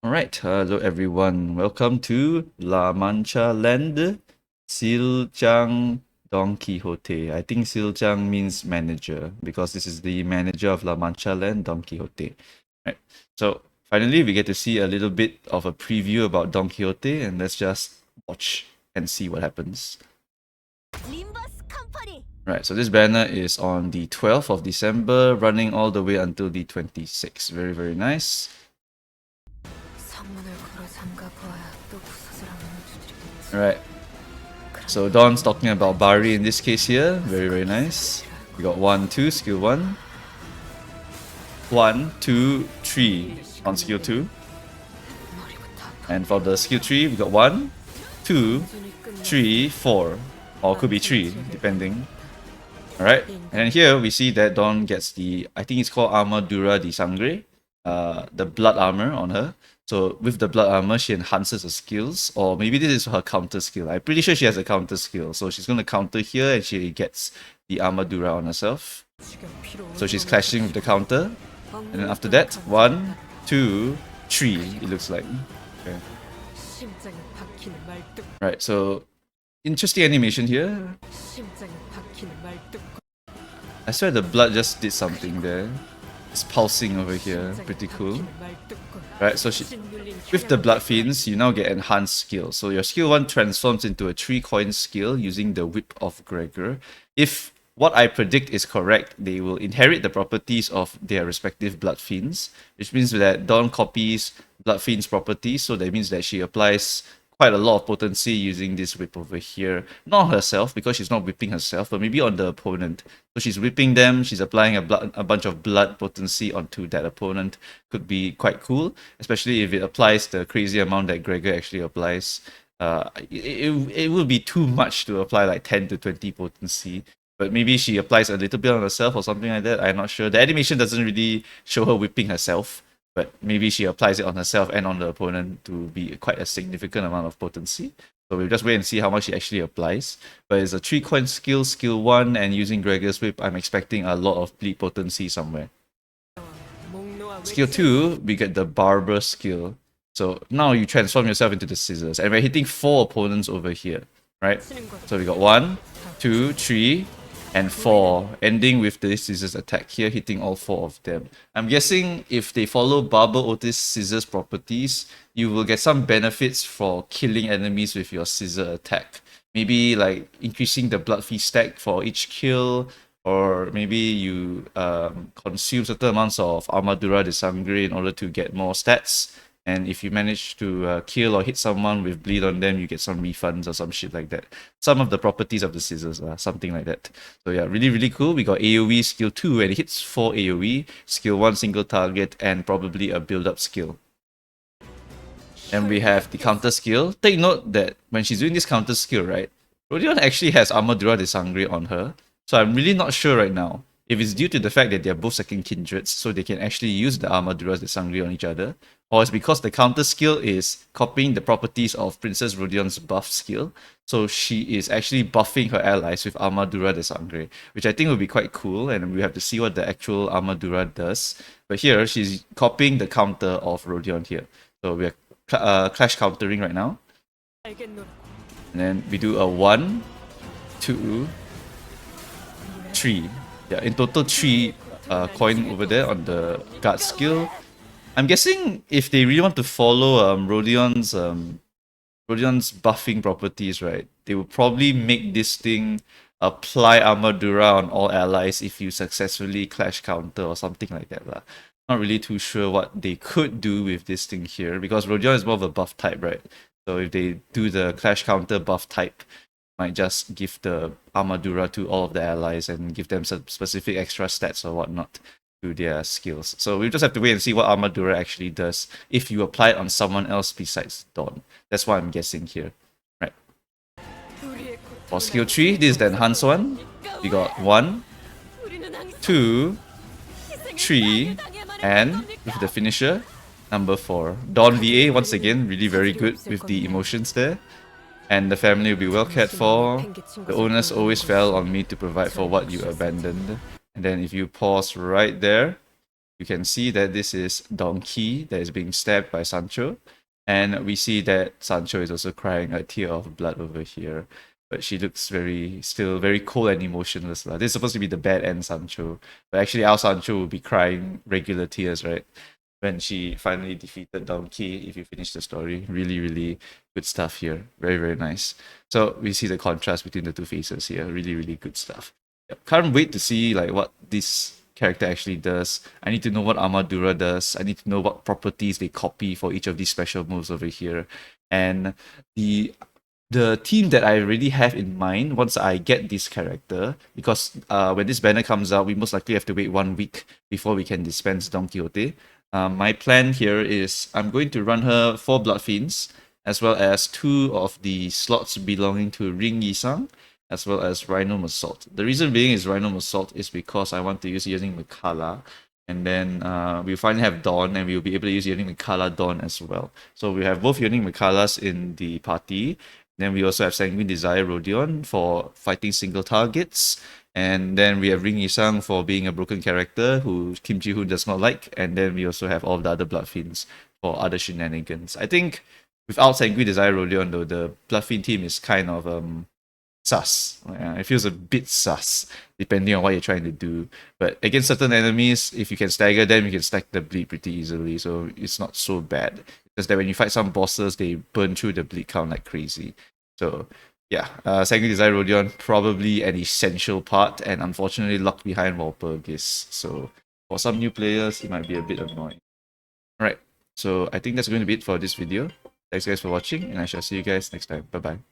Alright, hello everyone. Welcome to La Manchaland, Silchang Don Quixote. I think Silchang means manager because this is the manager of La Manchaland, Don Quixote. Right. So finally we get to see a little bit of a preview about Don Quixote, and let's just watch and see what happens. Limbus company. Right, so this banner is on the 12th of December, running all the way until the 26th. Very, very nice. Alright, so Don's talking about Bari in this case here. Very, very nice. We got 1, 2, skill 1. 1, 2, 3 on skill 2. And for the skill 3, we got 1, 2, 3, 4. Or could be 3, depending. Alright, and here we see that Dawn gets the, I think it's called Armadura di Sangre, the blood armor on her. So with the blood armor, she enhances her skills, or maybe this is her counter skill. I'm pretty sure she has a counter skill, so she's going to counter here and she gets the Armadura on herself. So she's clashing with the counter, and then after that, 1, 2, 3, it looks like. Okay. Right, so interesting animation here. I swear the blood just did something there. It's pulsing over here, pretty cool. Right, so with the bloodfiends, you now get enhanced skill. So your skill 1 transforms into a 3-coin skill using the Whip of Gregor. If what I predict is correct, they will inherit the properties of their respective bloodfiends, which means that Dawn copies bloodfiend's properties, so that means that she applies quite a lot of potency using this whip over here. Not herself, because she's not whipping herself, but maybe on the opponent. So she's whipping them, she's applying a bunch of blood potency onto that opponent. Could be quite cool, especially if it applies the crazy amount that Gregor actually applies. It would be too much to apply like 10 to 20 potency. But maybe she applies a little bit on herself or something like that. I'm not sure. The animation doesn't really show her whipping herself, but maybe she applies it on herself and on the opponent to be quite a significant amount of potency. So we'll just wait and see how much she actually applies. But it's a 3-coin skill, skill 1, and using Gregor's Whip, I'm expecting a lot of bleed potency somewhere. Skill 2, we get the Barber skill. So now you transform yourself into the scissors, and we're hitting 4 opponents over here, right? So we got 1, 2, 3, and 4, ending with the scissors attack here, hitting all 4 of them. I'm guessing if they follow Barber Otis scissors properties, you will get some benefits for killing enemies with your scissor attack. Maybe like increasing the blood fee stack for each kill, or maybe you consume certain amounts of Armadura de Sangre in order to get more stats. And if you manage to kill or hit someone with bleed on them, you get some refunds or some shit like that. Some of the properties of the scissors are something like that. So yeah, really, really cool. We got AoE skill 2 and it hits 4 AoE, skill 1 single target, and probably a build-up skill. And we have the counter skill. Take note that when she's doing this counter skill, right, Rodion actually has Armadura de Sangre on her. So I'm really not sure right now if it's due to the fact that they're both second kindreds, so they can actually use the Armaduras de Sangre on each other, or it's because the counter skill is copying the properties of Princess Rodion's buff skill, so she is actually buffing her allies with Armadura de Sangre, which I think would be quite cool, and we have to see what the actual Armadura does. But here, she's copying the counter of Rodion here. So we are clash countering right now. And then we do a 1, 2, 3. Yeah, in total 3 coin over there on the guard skill. I'm guessing if they really want to follow Rodion's buffing properties, right, they will probably make this thing apply Armadura on all allies if you successfully clash counter or something like that. Not really too sure what they could do with this thing here, because Rodion is more of a buff type, right? So if they do the clash counter buff type, might just give the Armadura to all of the allies and give them some specific extra stats or whatnot to their skills. So we just have to wait and see what Armadura actually does if you apply it on someone else besides Dawn. That's what I'm guessing here. Right. For skill 3, this is the enhanced one. We got 1, 2, 3, and with the finisher, number 4. Dawn VA, once again, really very good with the emotions there. And the family will be well cared for. The onus always fell on me to provide for what you abandoned. And then if you pause right there, you can see that this is Donkey that is being stabbed by Sancho. And we see that Sancho is also crying a tear of blood over here. But she looks still very cold and emotionless. This is supposed to be the bad end Sancho. But actually our Sancho will be crying regular tears, right? When she finally defeated Donkey, if you finish the story. Really, really good stuff here. Very, very nice. So we see the contrast between the two faces here. Really, really good stuff. Yep. Can't wait to see like what this character actually does. I need to know what Armadura does. I need to know what properties they copy for each of these special moves over here. And the team that I already have in mind once I get this character, because when this banner comes out, we most likely have to wait 1 week before we can dispense Don Quixote. My plan here is I'm going to run her 4 bloodfiends, as well as 2 of the slots belonging to Ring Yisang, as well as Rhino Assault. The reason being is Rhino Assault is because I want to use using Makala, and then we'll finally have Dawn, and we'll be able to use Yearning Makala Dawn as well. So we have both Yearning Makalas in the party. Then we also have Sanguine Desire Rodion for fighting single targets. And then we have Ring Yisang for being a broken character who Kim Ji-hoon does not like. And then we also have all the other Bloodfiends for other shenanigans. I think without Sanguine Desire Rodion, though, the Bloodfiend team is kind of sus. It feels a bit sus, depending on what you're trying to do. But against certain enemies, if you can stagger them, you can stack the bleed pretty easily. So it's not so bad. Just that when you fight some bosses, they burn through the bleed count like crazy. So yeah, Sanguine Desire Rodion, probably an essential part, and unfortunately locked behind Walpurgis. So for some new players, it might be a bit annoying. Alright, so I think that's going to be it for this video. Thanks guys for watching, and I shall see you guys next time. Bye bye.